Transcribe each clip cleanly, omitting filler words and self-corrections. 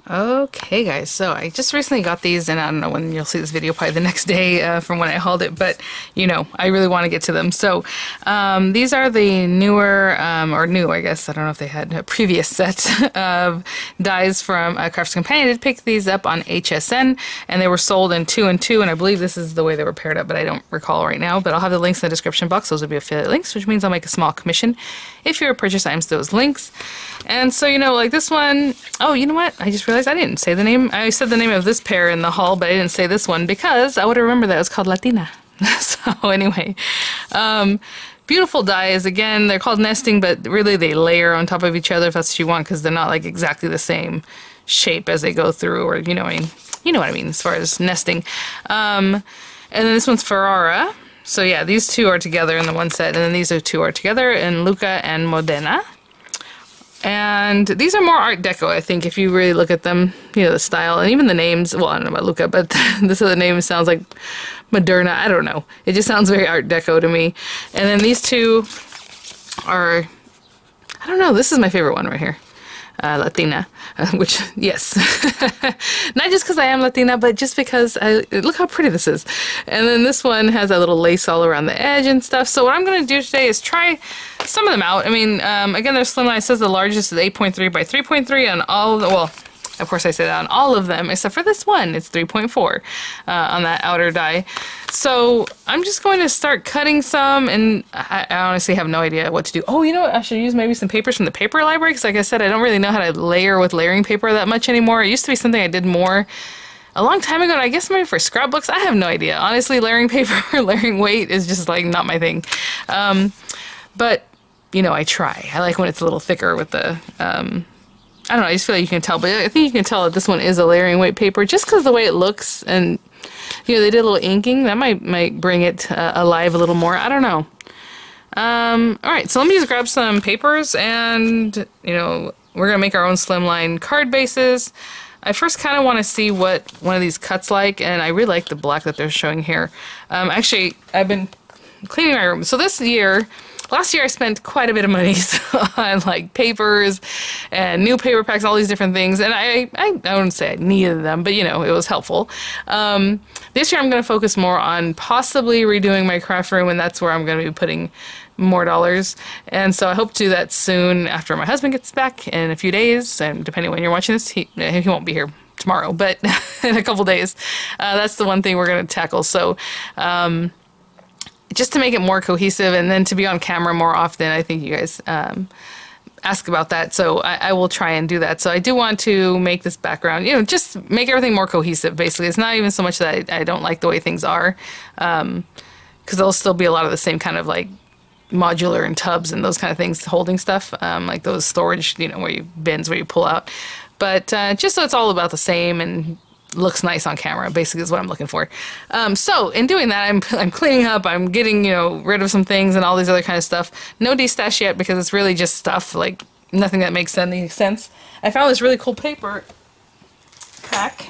Okay guys, so I just recently got these, and I don't know when you'll see this video, probably the next day from when I hauled it, but you know, I really want to get to them. So these are the newer, or new I guess, I don't know if they had a previous set of dies from Carefree Companion. I did pick these up on HSN, and they were sold in 2 and 2, and I believe this is the way they were paired up, but I don't recall right now. But I'll have the links in the description box. Those will be affiliate links, which means I'll make a small commission if you purchase items to those links. And so, you know, like this one, oh, you know what? I just realized I didn't say the name. I said the name of this pair in the haul, but I didn't say this one because I would have remembered that it was called Latina. So anyway, beautiful dies. Again, they're called nesting, but really they layer on top of each other if that's what you want, because they're not like exactly the same shape as they go through, or you know, you know what I mean as far as nesting. And then this one's Ferrara. So yeah, these two are together in the one set, and then these two are together in Luca and Modena. And these are more Art Deco, I think, if you really look at them, you know, the style, and even the names. Well, I don't know about Luca, but this other name sounds like Moderna. I don't know. It just sounds very Art Deco to me. And then these two are, I don't know, this is my favorite one right here. Latina, which, yes, not just because I am Latina, but just because look how pretty this is. And then this one has a little lace all around the edge and stuff. So what I'm going to do today is try some of them out. I mean, again, they're Slimline. It says the largest is 8.3 by 3.3 on all of the, well, of course I say that on all of them, except for this one. It's 3.4 on that outer die. So I'm just going to start cutting some, and I honestly have no idea what to do. Oh, you know what? I should use maybe some papers from the paper library, because like I said, I don't really know how to layer with layering paper that much anymore. It used to be something I did more a long time ago, and I guess maybe for scrapbooks. I have no idea. Honestly, layering paper or layering weight is just like not my thing. But, you know, I try. I like when it's a little thicker with the... I don't know, I just feel like you can tell, but I think you can tell that this one is a layering weight paper just because the way it looks, and you know, they did a little inking. That might bring it alive a little more. I don't know. Alright, so let me just grab some papers, and you know, we're gonna make our own Slimline card bases. I first kind of want to see what one of these cuts like, and I really like the black that they're showing here. Actually, I've been cleaning my room. So this year, last year I spent quite a bit of money on like papers and new paper packs, all these different things, and I wouldn't say I needed them, but you know, it was helpful. This year I'm going to focus more on possibly redoing my craft room, and that's where I'm going to be putting more dollars. And so I hope to do that soon after my husband gets back in a few days, and depending when you're watching this, he won't be here tomorrow, but in a couple days. That's the one thing we're going to tackle. So just to make it more cohesive, and then to be on camera more often. I think you guys ask about that, so I will try and do that. So I do want to make this background, you know, just make everything more cohesive, basically. It's not even so much that I don't like the way things are, because there'll still be a lot of the same kind of like modular and tubs and those kind of things holding stuff, like those storage, you know, where you bins where you pull out. But just so it's all about the same and looks nice on camera, basically, is what I'm looking for. So in doing that, I'm cleaning up, I'm getting, you know, rid of some things and all these other kind of stuff. No destash yet, because it's really just stuff, like nothing that makes any sense. I found this really cool paper pack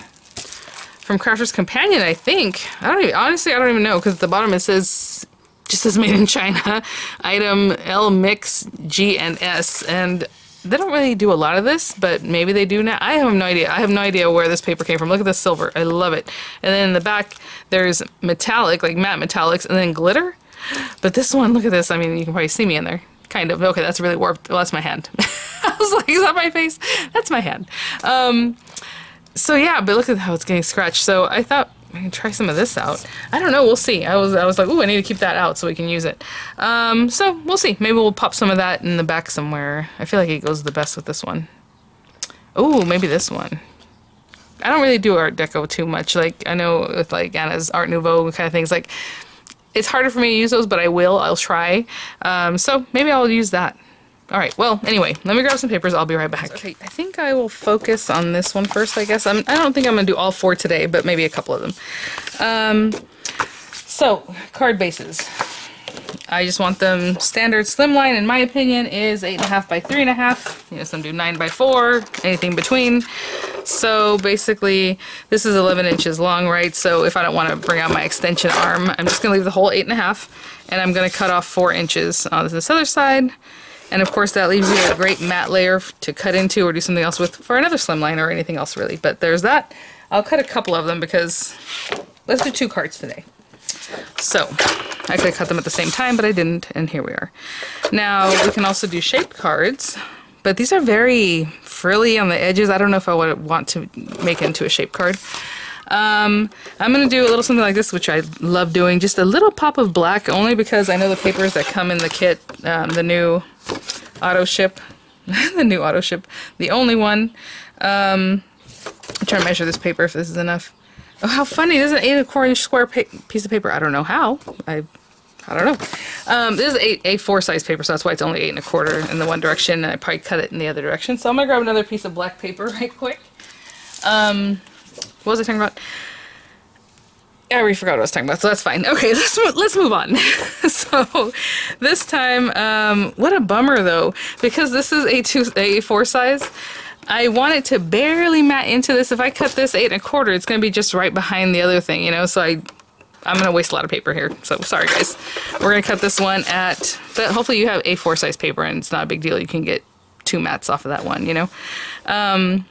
from Carefree's Companion, I think. Honestly, I don't even know, because at the bottom it says, just says made in China, item L mix G and S, and they don't really do a lot of this, but maybe they do now. I have no idea. I have no idea where this paper came from. Look at this silver. I love it. And then in the back, there's metallic, like matte metallics, and then glitter. But this one, look at this. I mean, you can probably see me in there. Kind of. Okay, that's really warped. Well, that's my hand. I was like, is that my face? That's my hand. So yeah, but look at how it's getting scratched. So I thought I can try some of this out. I don't know, we'll see. I was like, ooh, I need to keep that out so we can use it. So we'll see. Maybe we'll pop some of that in the back somewhere. I feel like it goes the best with this one. Ooh, maybe this one. I don't really do Art Deco too much. Like, I know with like Anna's Art Nouveau kind of things, like it's harder for me to use those, but I'll try. So maybe I'll use that. Alright, well, anyway, let me grab some papers. I'll be right back. Okay, I think I will focus on this one first, I guess. I don't think I'm going to do all 4 today, but maybe a couple of them. So, card bases. I just want them standard. Slimline, in my opinion, is 8.5 by 3.5. You know, some do 9 by 4, anything between. So basically, this is 11 inches long, right? So if I don't want to bring out my extension arm, I'm just going to leave the whole 8.5, and I'm going to cut off 4 inches on this other side. And of course that leaves you a great matte layer to cut into or do something else with for another slimline or anything else really. But there's that. I'll cut a couple of them because let's do 2 cards today. So I could have cut them at the same time, but I didn't, and here we are. Now we can also do shaped cards, but these are very frilly on the edges. I don't know if I would want to make it into a shape card. I'm going to do a little something like this, which I love doing. Just a little pop of black, only because I know the papers that come in the kit, the new auto ship, the only one. I'm trying to measure this paper if this is enough. Oh, how funny. This is an 8 1/4 square piece of paper. I don't know how. I don't know. This is A4 size paper, so that's why it's only 8 1/4 in the one direction, and I probably cut it in the other direction. So I'm going to grab another piece of black paper right quick. What was I talking about? I already forgot what I was talking about, so that's fine. Okay, let's move on. So this time, what a bummer though, because this is A4 size. I want it to barely matte into this. If I cut this 8 1/4, it's going to be just right behind the other thing, you know, so I'm going to waste a lot of paper here. So sorry guys. We're going to cut this one at, but hopefully you have A4 size paper and it's not a big deal. You can get 2 mattes off of that one, you know,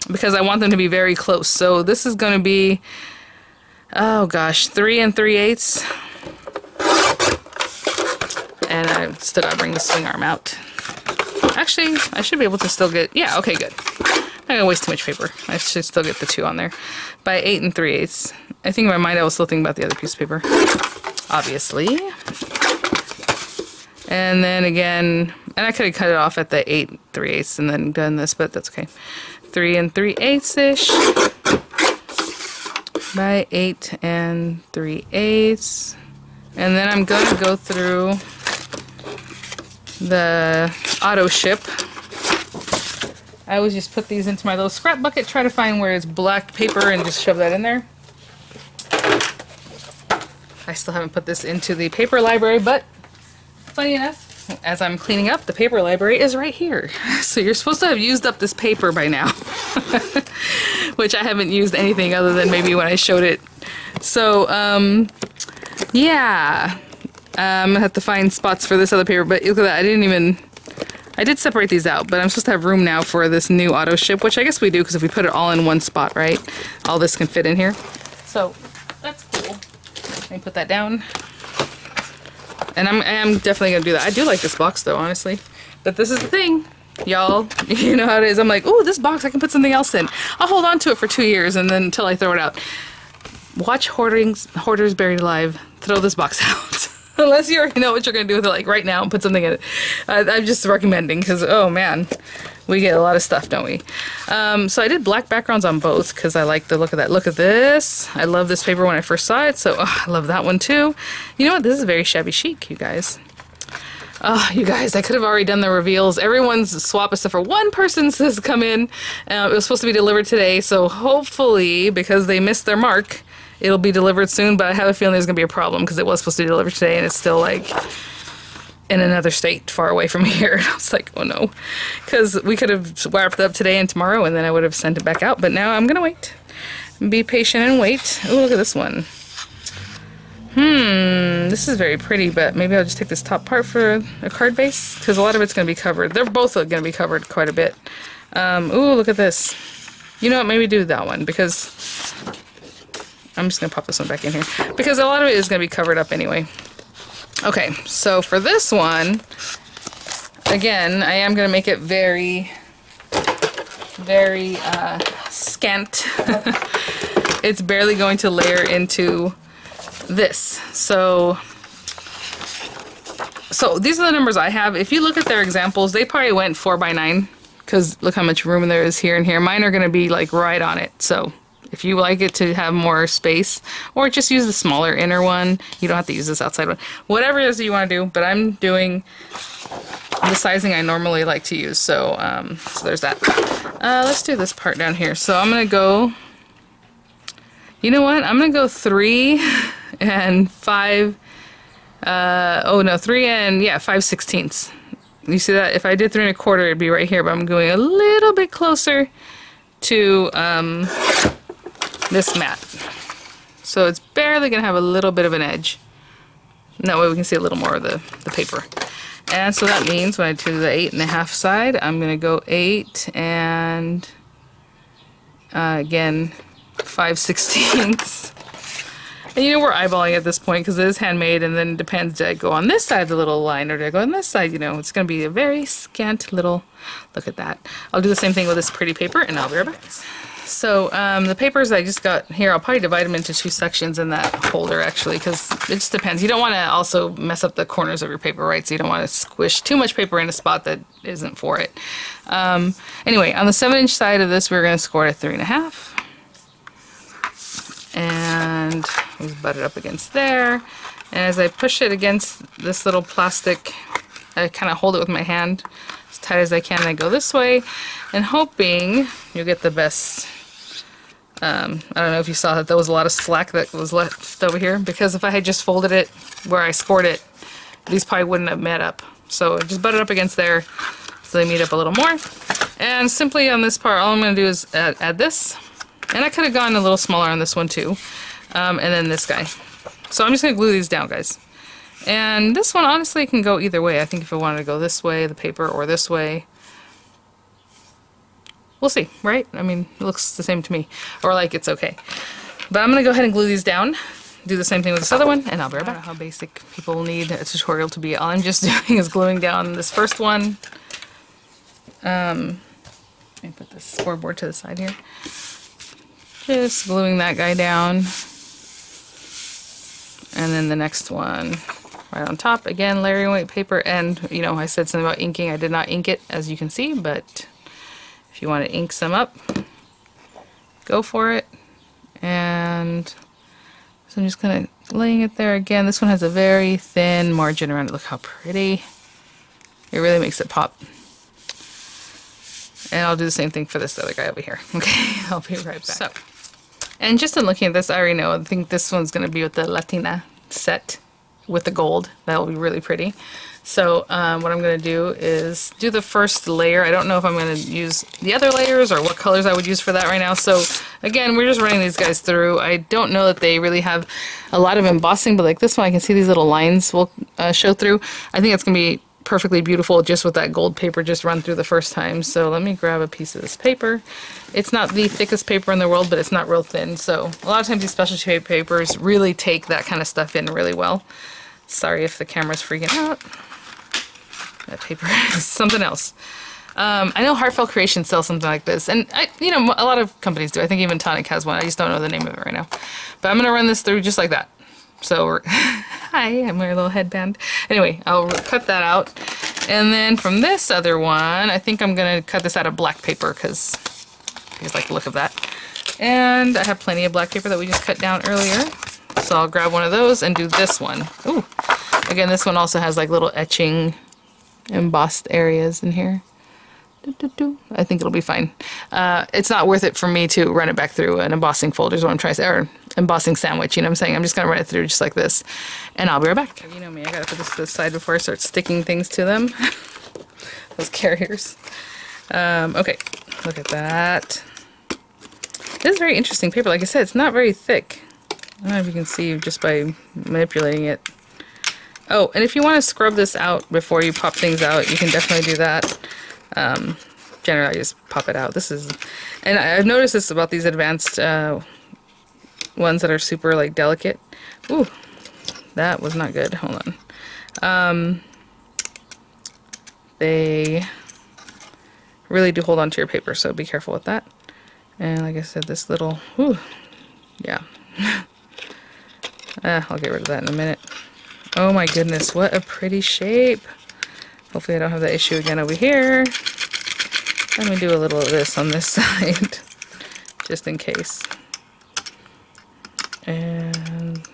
because I want them to be very close. So this is going to be, oh gosh, 3 3/8. And I still got to bring the swing arm out. Actually, I should be able to still get, yeah, okay, good. I'm not going to waste too much paper. I should still get the 2 on there. By 8 3/8. I think in my mind I was still thinking about the other piece of paper. Obviously. And then again, and I could have cut it off at the 8 3/8 and then done this, but that's okay. 3 3/8-ish. By 8 3/8. And then I'm going to go through the auto ship. I always just put these into my little scrap bucket, try to find where it's black paper and just shove that in there. I still haven't put this into the paper library, but funny enough, as I'm cleaning up, the paper library is right here. So you're supposed to have used up this paper by now. Which I haven't used anything other than maybe when I showed it. So, yeah. I'm gonna have to find spots for this other paper, but look at that, I did separate these out, but I'm supposed to have room now for this new auto ship, which I guess we do, because if we put it all in one spot, right, all this can fit in here. So, that's cool. Let me put that down. And I am definitely gonna do that. I do like this box though, honestly. But this is the thing, y'all, you know how it is. I'm like, ooh, this box, I can put something else in. I'll hold on to it for 2 years and then until I throw it out. Watch Hoarders Buried Alive throw this box out. Unless you already know what you're going to do with it, like right now, and put something in it. I'm just recommending, because, oh man, we get a lot of stuff, don't we? So I did black backgrounds on both, because I like the look of that. Look at this. I love this paper when I first saw it, so I love that one too. You know what? This is very shabby chic, you guys. Oh, you guys, I could have already done the reveals. Everyone's swap except for one person's has come in. It was supposed to be delivered today, so hopefully, because they missed their mark, it'll be delivered soon, but I have a feeling there's going to be a problem because it was supposed to be delivered today and it's still like in another state far away from here. I was like, oh no. Because we could have wrapped it up today and tomorrow and then I would have sent it back out. But now I'm going to wait. Be patient and wait. Oh, look at this one. This is very pretty, but maybe I'll just take this top part for a card base because a lot of it's going to be covered. They're both going to be covered quite a bit. Ooh, look at this. You know what? Maybe do that one because I'm just going to pop this one back in here because a lot of it is going to be covered up anyway. Okay, so for this one, again, I am going to make it very, very scant. It's barely going to layer into this. So these are the numbers I have. If you look at their examples, they probably went 4 by 9 because look how much room there is here and here. Mine are going to be like right on it. So if you like it to have more space, or just use the smaller inner one, you don't have to use this outside one. Whatever it is that you want to do, but I'm doing the sizing I normally like to use. So, so there's that. Let's do this part down here. So I'm going to go, you know what? I'm going to go 3 and 5, 3 and, yeah, 5/16. You see that? If I did 3 1/4, it'd be right here, but I'm going a little bit closer to, this mat. So it's barely going to have a little bit of an edge. And that way we can see a little more of the paper. And so that means when I do the 8.5 side, I'm going to go 8 and again 5/16. And you know, we're eyeballing at this point because it is handmade, and then it depends, did I go on this side of the little line or did I go on this side? You know, it's going to be a very scant little, look at that. I'll do the same thing with this pretty paper and I'll be right back. So the papers I just got here, I'll probably divide them into 2 sections in that holder actually, because it just depends. You don't want to also mess up the corners of your paper, right? So you don't want to squish too much paper in a spot that isn't for it. Anyway, on the 7-inch side of this, we're going to score it 3.5. And we butt it up against there. And as I push it against this little plastic, I kind of hold it with my hand as tight as I can, and I go this way, and hoping you'll get the best. I don't know if you saw that there was a lot of slack that was left over here, because if I had just folded it where I scored it, these probably wouldn't have met up. So just butt it up against there so they meet up a little more. And simply on this part, all I'm going to do is add this. And I could have gone a little smaller on this one too. And then this guy. So I'm just going to glue these down, guys. And this one honestly can go either way. I think if I wanted to go this way, the paper, or this way. We'll see, right? I mean, it looks the same to me. Or like it's okay. But I'm going to go ahead and glue these down. Do the same thing with this other one, and I'll be right back. I don't know how basic people need a tutorial to be. All I'm just doing is gluing down this first one. Let me put this scoreboard to the side here. Just gluing that guy down. And then the next one right on top. Again, layering white paper. And, you know, I said something about inking. I did not ink it, as you can see. But if you want to ink some up, go for it. And so I'm just kind of laying it there again. This one has a very thin margin around it. Look how pretty. It really makes it pop. And I'll do the same thing for this other guy over here. Okay, I'll be right back. So, and just in looking at this, I already know, I think this one's going to be with the Latina set with the gold. That'll be really pretty. So what I'm going to do is do the first layer. I don't know if I'm going to use the other layers or what colors I would use for that right now. So again, we're just running these guys through. I don't know that they really have a lot of embossing, but like this one, I can see these little lines will show through. I think it's going to be perfectly beautiful just with that gold paper just run through the first time. So let me grab a piece of this paper. It's not the thickest paper in the world, but it's not real thin. So a lot of times these specialty papers really take that kind of stuff in really well. Sorry if the camera's freaking out. That paper is something else. I know Heartfelt Creations sells something like this, and you know, a lot of companies do. I think even Tonic has one. I just don't know the name of it right now. But I'm going to run this through just like that. So, hi, I'm wearing a little headband. Anyway, I'll cut that out. And then from this other one, I think I'm going to cut this out of black paper because I just like the look of that. And I have plenty of black paper that we just cut down earlier. So I'll grab one of those and do this one. Ooh, again, this one also has like little etching embossed areas in here. I think it'll be fine. It's not worth it for me to run it back through an embossing folder is what I'm trying to say, or embossing sandwich, you know what I'm saying? I'm just going to run it through just like this, and I'll be right back. You know me, I got to put this to the side before I start sticking things to them. Those carriers. Okay, look at that. This is very interesting paper. Like I said, it's not very thick. I don't know if you can see just by manipulating it. Oh, and if you want to scrub this out before you pop things out, you can definitely do that. Generally, I just pop it out. This is, and I've noticed this about these advanced ones that are super like delicate. Ooh, that was not good. Hold on. They really do hold on to your paper, so be careful with that. And like I said, this little, ooh, yeah. I'll get rid of that in a minute. Oh my goodness, what a pretty shape. Hopefully I don't have that issue again over here. Let me do a little of this on this side, just in case. And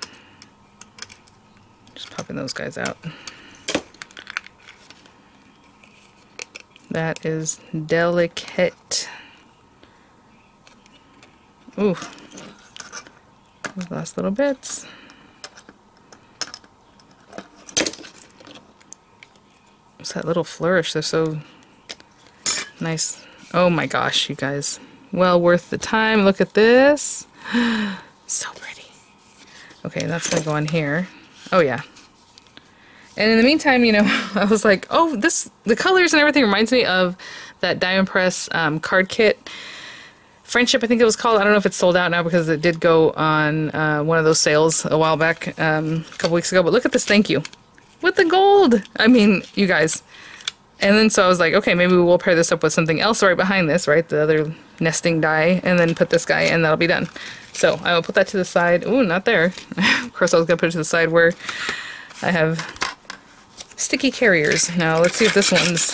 just popping those guys out. That is delicate. Ooh, those last little bits. It's that little flourish. They're so nice. Oh my gosh, you guys. Well worth the time. Look at this. So pretty. Okay, that's going to go on here. Oh yeah. And in the meantime, you know, I was like, oh, the colors and everything reminds me of that Diamond Press card kit. Friendship, I think it was called. I don't know if it's sold out now because it did go on one of those sales a while back, a couple weeks ago. But look at this thank you with the gold. I mean, you guys. And then so I was like, okay, maybe we'll pair this up with something else right behind this, right? The other nesting die, and then put this guy, and that'll be done. So I will put that to the side. Ooh, not there. Of course, I was gonna put it to the side where I have sticky carriers. Now let's see if this one's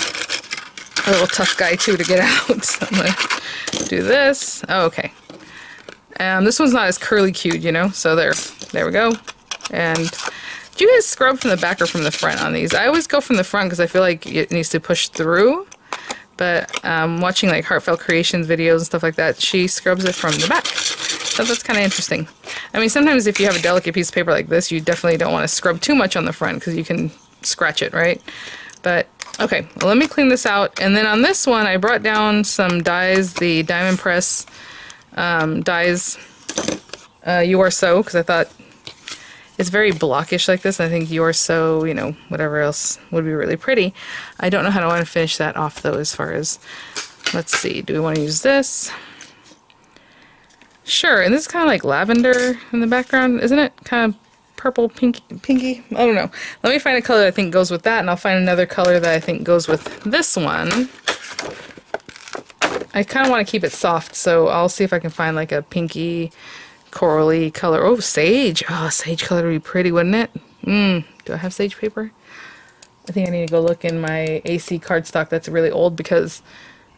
a little tough guy too to get out. So I'm gonna do this. Oh, okay. This one's not as curly cued, you know. So there we go. And do you guys scrub from the back or from the front on these? I always go from the front because I feel like it needs to push through. But watching like Heartfelt Creations videos and stuff like that, she scrubs it from the back. So that's kind of interesting. I mean, sometimes if you have a delicate piece of paper like this, you definitely don't want to scrub too much on the front because you can scratch it, right? But okay, well, let me clean this out. And then on this one, I brought down some dies, the Diamond Press dies You Are So, because I thought it's very blockish like this. I think You Are So, you know, whatever else would be really pretty. I don't know how to want to finish that off though, as far as, let's see, do we want to use this? Sure, and this is kind of like lavender in the background, isn't it? Kind of purple, pinky, I don't know. Let me find a color that I think goes with that, and I'll find another color that I think goes with this one. I kind of want to keep it soft, so I'll see if I can find like a pinky, corally color. Oh, sage. Oh, sage color would be pretty, wouldn't it? Do I have sage paper? I think I need to go look in my AC cardstock that's really old because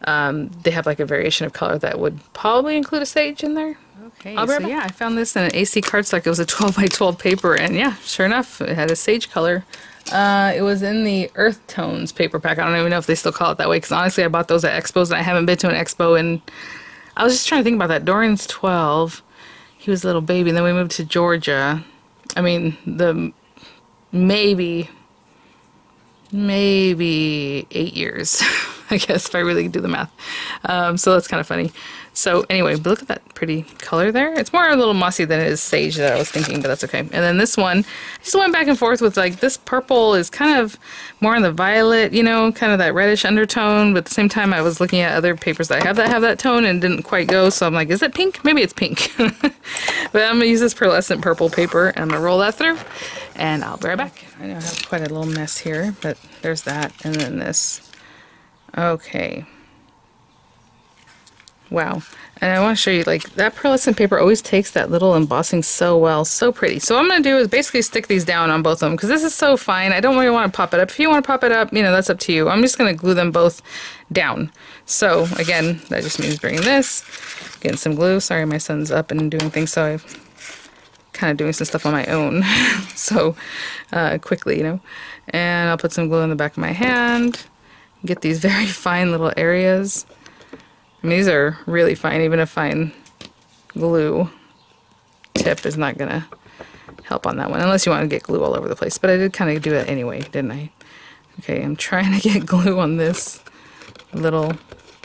they have like a variation of color that would probably include a sage in there. Okay, so yeah, I found this in an AC cardstock. It was a 12 by 12 paper, and yeah, sure enough, it had a sage color. It was in the Earth Tones paper pack. I don't even know if they still call it that way, because honestly, I bought those at expos, and I haven't been to an expo, and I was just trying to think about that. Dorian's 12. He was a little baby, and then we moved to Georgia. I mean, maybe 8 years, I guess, if I really do the math. So that's kind of funny. So anyway, but look at that pretty color there. It's more a little mossy than it is sage that I was thinking, but that's okay. And then this one, I just went back and forth with like, this purple is kind of more in the violet, you know, kind of that reddish undertone, but at the same time I was looking at other papers that have that tone and didn't quite go, so I'm like, is it pink? Maybe it's pink. But I'm gonna use this pearlescent purple paper, and I'm gonna roll that through, and I'll be right back. I know I have quite a little mess here, but there's that, and then this. Okay. Wow. And I want to show you, like, that pearlescent paper always takes that little embossing so well, so pretty. So what I'm going to do is basically stick these down on both of them, because this is so fine. I don't really want to pop it up. If you want to pop it up, you know, that's up to you. I'm just going to glue them both down. So again, that just means bringing this, getting some glue. Sorry, my son's up and doing things, so I'm kind of doing some stuff on my own. So quickly, you know. And I'll put some glue in the back of my hand. Get these very fine little areas. I mean, these are really fine. Even a fine glue tip is not gonna help on that one, unless you want to get glue all over the place. But I did kind of do it anyway, didn't I? Okay, I'm trying to get glue on this little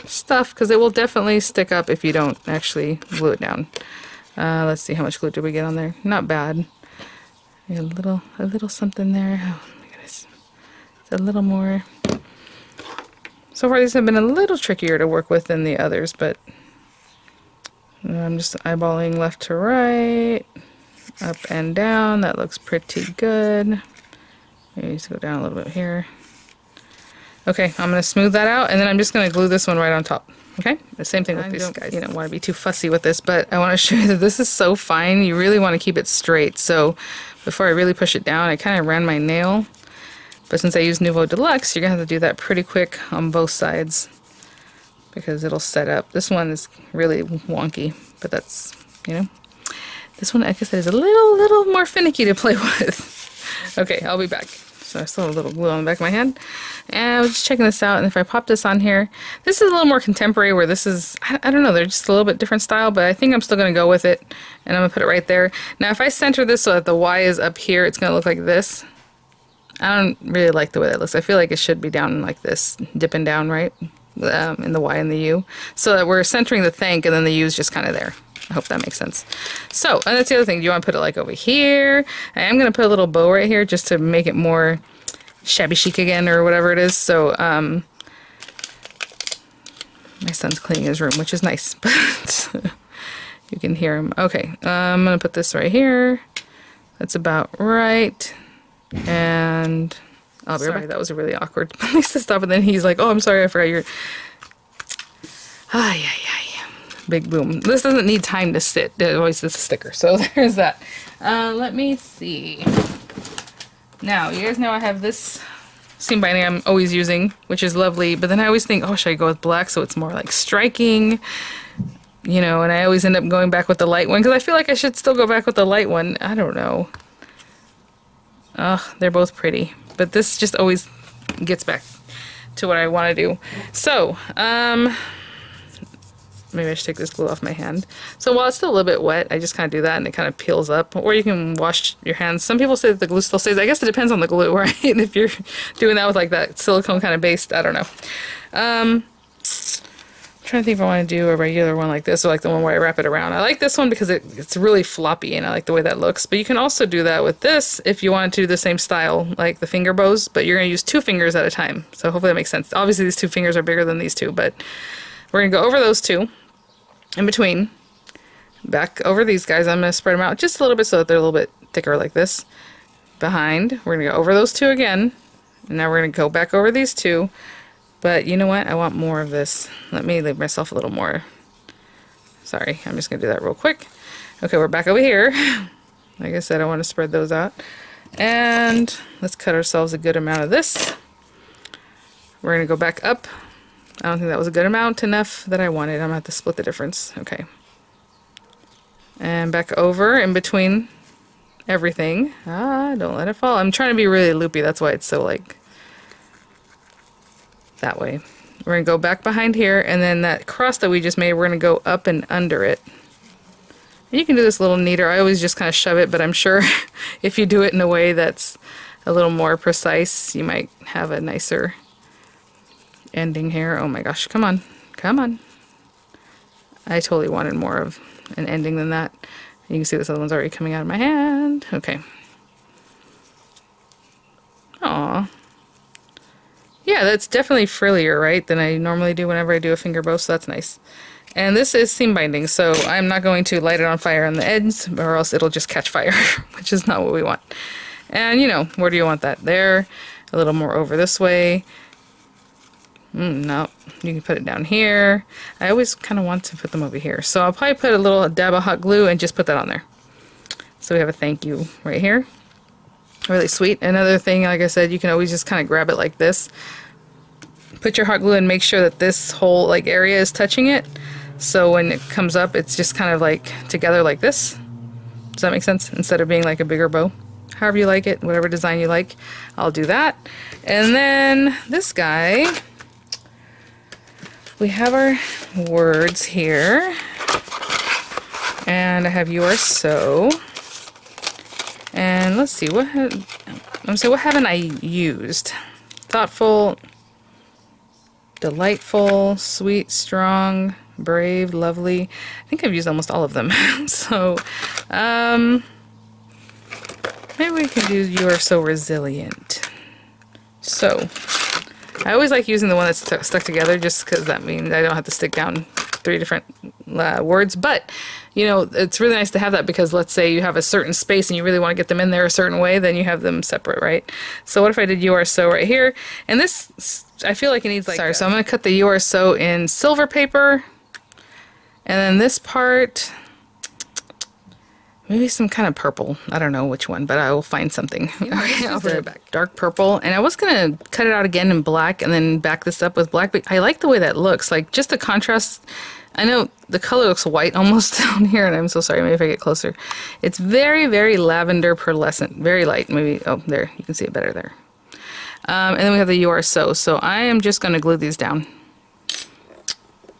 stuff, because it will definitely stick up if you don't actually glue it down. Let's see, how much glue did we get on there? Not bad. A little something there. Oh my goodness. It's a little more. So far these have been a little trickier to work with than the others, but I'm just eyeballing left to right, up and down. That looks pretty good. Maybe just go down a little bit here. Okay, I'm going to smooth that out, and then I'm just going to glue this one right on top. Okay, the same thing with these guys. You don't want to be too fussy with this, but I want to show you that this is so fine. You really want to keep it straight. So before I really push it down, I kind of ran my nail. But since I use Nouveau Deluxe, you're going to have to do that pretty quick on both sides, because it'll set up. This one is really wonky, but that's, you know. This one, I guess, is a little more finicky to play with. Okay, I'll be back. So I still have a little glue on the back of my hand. And I was just checking this out, and if I pop this on here, this is a little more contemporary, where this is, I don't know, they're just a little bit different style, but I think I'm still going to go with it, and I'm going to put it right there. Now, if I center this so that the Y is up here, it's going to look like this. I don't really like the way that looks. I feel like it should be down like this, dipping down, right? In the Y and the U. So that we're centering the thank, and then the U is just kind of there. I hope that makes sense. So, and that's the other thing. Do you want to put it like over here? I am going to put a little bow right here just to make it more shabby chic again or whatever it is. So my son's cleaning his room, which is nice, but you can hear him. Okay, I'm gonna put this right here. That's about right. And I'll be right back. That was a really awkward place to stop. And then he's like, "Oh, I'm sorry, I forgot your." Ay, ay, ay. Big boom. This doesn't need time to sit. It always is a sticker. So there's that. Let me see. Now, you guys know I have this seam binding I'm always using, which is lovely. But then I always think, oh, should I go with black so it's more like striking? You know, and I always end up going back with the light one because I feel like I should still go back with the light one. I don't know. Ugh, they're both pretty. But this just always gets back to what I want to do. So, maybe I should take this glue off my hand. So while it's still a little bit wet, I just kind of do that and it kind of peels up. Or you can wash your hands. Some people say that the glue still stays. I guess it depends on the glue, right? If you're doing that with like that silicone kind of base, I don't know. I'm trying to think if I want to do a regular one like this or like the one where I wrap it around. I like this one because it's really floppy and I like the way that looks. But you can also do that with this if you want to do the same style, like the finger bows, but you're going to use 2 fingers at a time. So hopefully that makes sense. Obviously these 2 fingers are bigger than these 2, but we're going to go over those 2. In between, back over these guys, I'm going to spread them out just a little bit so that they're a little bit thicker like this. Behind, we're going to go over those 2 again. And now we're going to go back over these 2. But you know what? I want more of this. Let me leave myself a little more. Sorry, I'm just going to do that real quick. Okay, we're back over here. Like I said, I want to spread those out. And let's cut ourselves a good amount of this. We're going to go back up. I don't think that was a good amount, enough that I wanted. I'm going to have to split the difference. Okay. And back over in between everything. Ah, don't let it fall. I'm trying to be really loopy. That's why it's so like that way. We're going to go back behind here, and then that cross that we just made, we're going to go up and under it. And you can do this a little neater. I always just kind of shove it, but I'm sure if you do it in a way that's a little more precise, you might have a nicer ending here. Oh my gosh, come on, come on. I totally wanted more of an ending than that. You can see this other one's already coming out of my hand. Okay. Aw. Yeah, that's definitely frillier, right, than I normally do whenever I do a finger bow, so that's nice. And this is seam binding, so I'm not going to light it on fire on the ends, or else it'll just catch fire, which is not what we want. And, you know, where do you want that? There, a little more over this way. No, you can put it down here. I always kind of want to put them over here. So I'll probably put a little dab of hot glue and just put that on there. So we have a thank you right here. Really sweet. Another thing, like I said, you can always just kind of grab it like this. Put your hot glue and make sure that this whole like area is touching it. So when it comes up, it's just kind of like together like this. Does that make sense? Instead of being like a bigger bow. However you like it, whatever design you like, I'll do that. And then this guy, we have our words here, and I have "you are so," and let's see what haven't I used? Thoughtful, delightful, sweet, strong, brave, lovely. I think I've used almost all of them. So maybe we can do "you are so resilient." So I always like using the one that's stuck together just because that means I don't have to stick down 3 different words. But, you know, it's really nice to have that because let's say you have a certain space and you really want to get them in there a certain way, then you have them separate, right? So what if I did "you are so" right here? And this, I feel like it needs like... Sorry, so I'm going to cut the "you are so" in silver paper. And then this part... maybe some kind of purple. I don't know which one, but I will find something. Okay, I'll put it back. Dark purple. And I was going to cut it out again in black and then back this up with black, but I like the way that looks. Like, just the contrast. I know the color looks white almost down here, and I'm so sorry. Maybe if I get closer. It's very, very lavender pearlescent. Very light. Maybe, oh, there. You can see it better there. And then we have the "you are so." So I am just going to glue these down.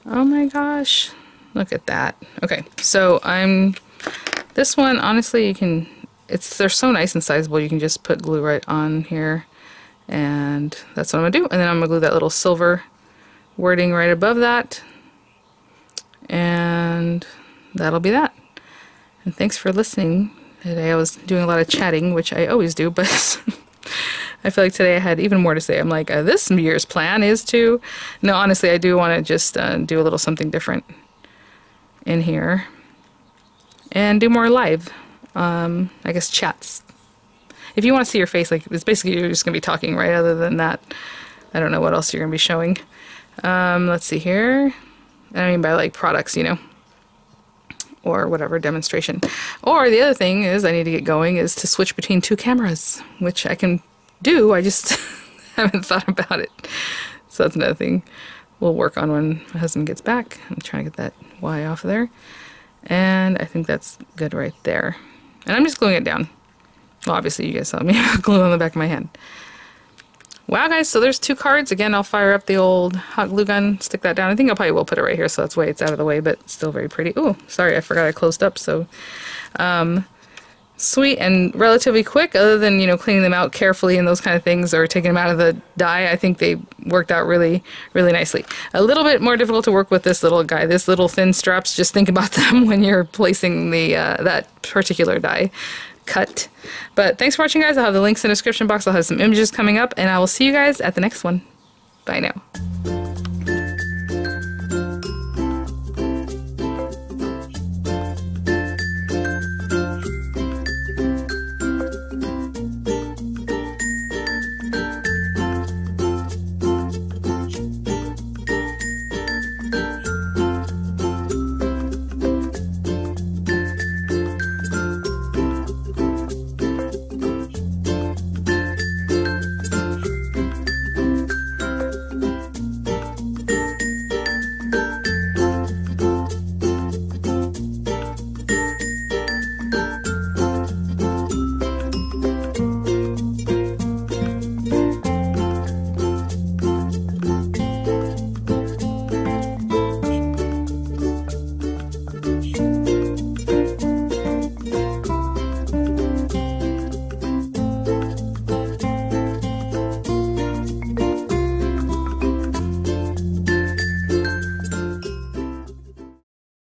Oh my gosh. Look at that. Okay, so this one, honestly, you can, they're so nice and sizable, you can just put glue right on here, and that's what I'm going to do. And then I'm going to glue that little silver wording right above that, and that'll be that. And thanks for listening today. I was doing a lot of chatting, which I always do, but I feel like today I had even more to say. I'm like, this year's plan is to... No, honestly, I do want to just do a little something different in here. And do more live, I guess, chats. If you want to see your face, like, it's basically you're just going to be talking, right? Other than that, I don't know what else you're going to be showing. Let's see here. I mean by, like, products, you know. Or whatever, demonstration. Or the other thing is I need to get going is to switch between 2 cameras, which I can do, I just haven't thought about it. So that's another thing we'll work on when my husband gets back. I'm trying to get that Y off of there. And I think that's good right there. And I'm just gluing it down. Well, obviously you guys saw me glue on the back of my hand. Wow, guys, so there's 2 cards. Again, I'll fire up the old hot glue gun, stick that down. I think I probably will put it right here, so that's why it's out of the way, but still very pretty. Oh, sorry, I forgot I closed up. So, sweet and relatively quick, other than, you know, cleaning them out carefully and those kind of things, or taking them out of the die. I think they worked out really, really nicely. A little bit more difficult to work with this little guy. This little thin straps, just think about them when you're placing the that particular die cut. But thanks for watching, guys. I'll have the links in the description box. I'll have some images coming up, and I will see you guys at the next one. Bye now.